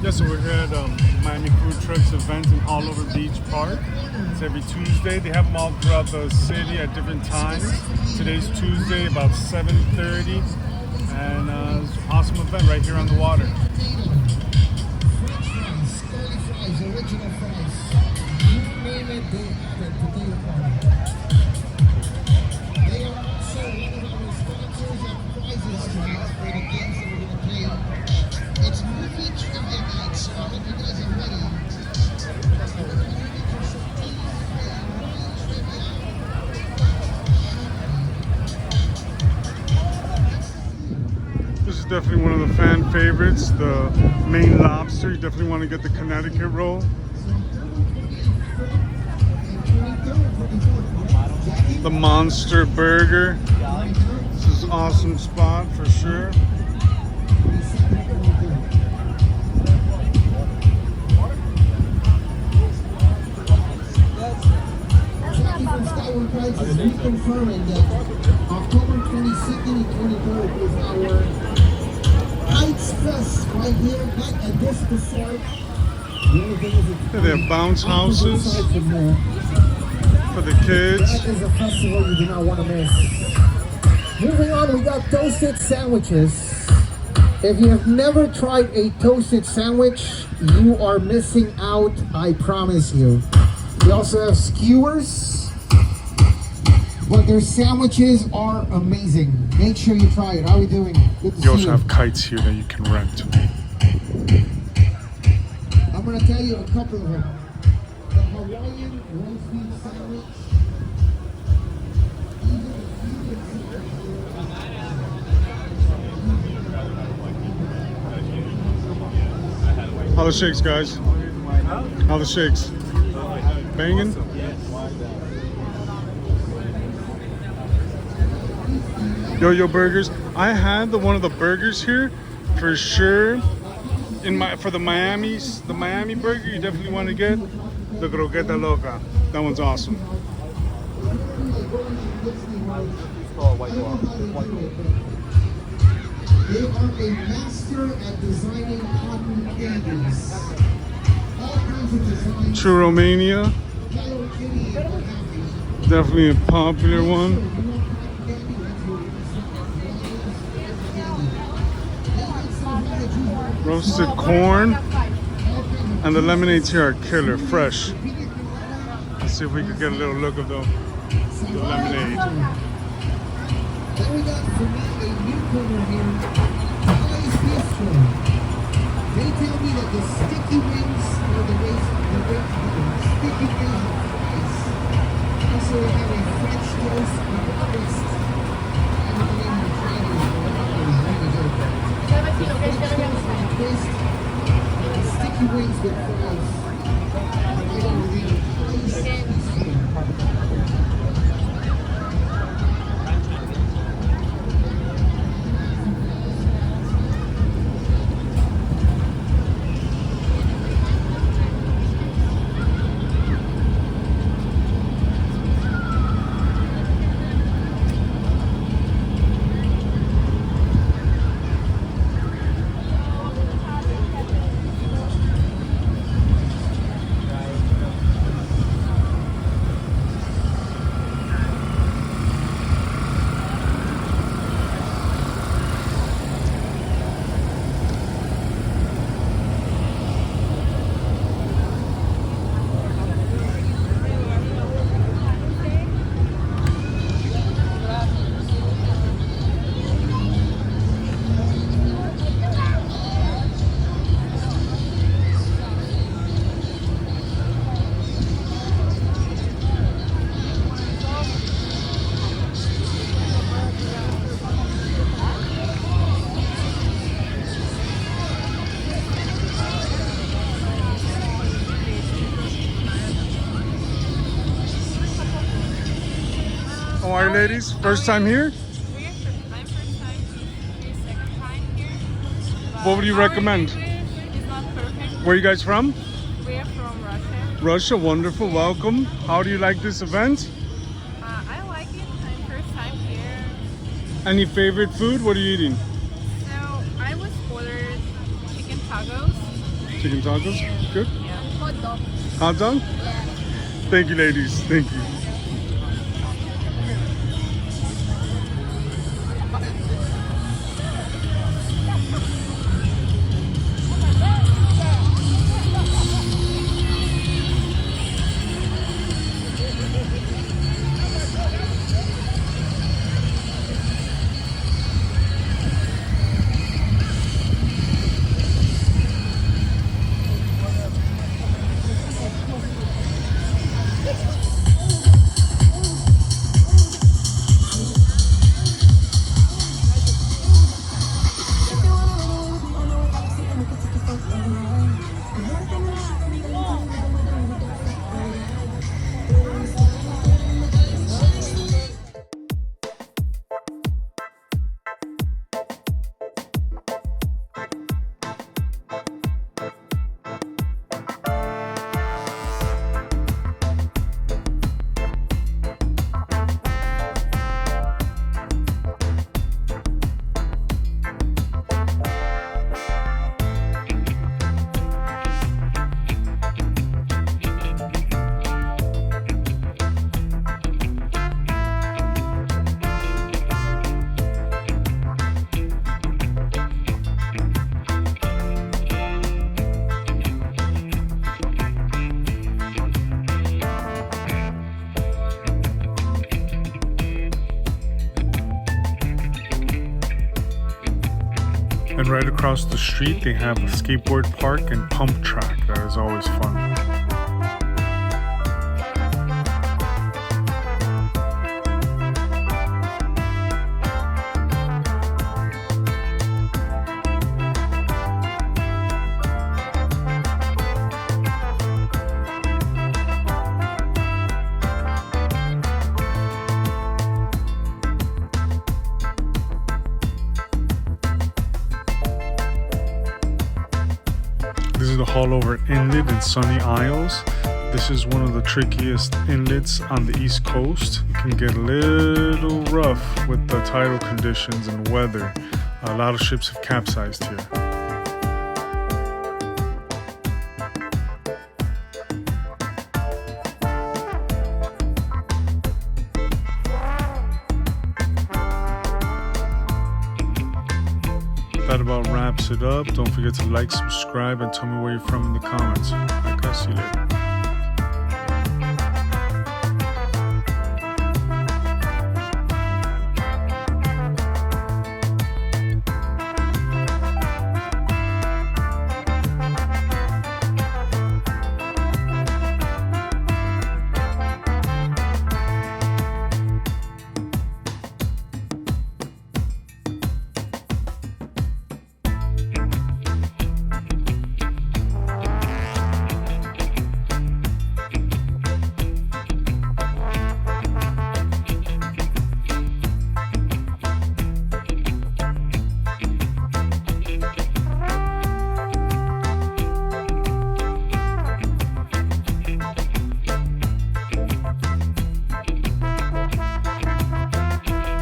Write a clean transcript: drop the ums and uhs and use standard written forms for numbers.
Yeah, so we're here at Miami Food Trucks event in Haulover Park. It's every Tuesday. They have them all throughout the city at different times. Today's Tuesday, about 7:30, and it's an awesome event right here on the water. Original fries. You name it, they have it. Potato party. They are also one of our sponsors and prizes tonight for the games that we're going to play. It's movie trivia night, so I hope you guys are ready. We're going to be looking for some trivia. This is definitely one of the fan favorites, the Maine lobster. You definitely want to get the Connecticut roll. The Monster Burger. This is an awesome spot for sure. Reconfirming that October 22nd and 23rd is our Heights Fest right here, back at this resort. The only thing is They have bounce houses for the kids. That is a festival you do not want to miss. Moving on, we got toasted sandwiches. If you have never tried a toasted sandwich, you are missing out, I promise you. We also have skewers, but their sandwiches are amazing. Make sure you try it. How are we doing? Good to see you. You also have kites here that you can rent. I'm going to tell you a couple of them. The Hawaiian roast beef sandwich. How the shakes, guys? How the shakes? Banging? Yo-Yo Burgers. I had one of the burgers here for sure. For the Miami burger, you definitely want to get the Croqueta Loca. That one's awesome. They are a master at designing cotton candies. All kinds of designs. Churromania. Hello Kitty and what have you. Definitely a popular one. Roasted corn. And the lemonades here are killer, fresh. Let's see if we could get a little look of the lemonade. Then we got for me a newcomer here, Fries Bistro. They tell me that the sticky wings are the sticky wings are fries. Also we have a French toast with twist. I don't know if you tried it, but it was really good. The French toast with a twist, and the sticky wings with fries. I don't really Fries Bistro. How are you, ladies? First time here? I'm first time. He's second time here. What would you recommend? It's not perfect. Where are you guys from? We're from Russia. Russia, wonderful, welcome. How do you like this event? I like it. I'm first time here. Any favorite food? What are you eating? So I was ordered chicken tacos Chicken tacos? Good? Hot dog. Hot dog? Yeah. Thank you, ladies. Thank you. And right across the street, they have a skateboard park and pump track. That is always fun. This is the Haulover Inlet in Sunny Isles. This is one of the trickiest inlets on the East Coast. It can get a little rough with the tidal conditions and weather. A lot of ships have capsized here. That about wraps it up. Don't forget to like, subscribe, and tell me where you're from in the comments. I'll see you later.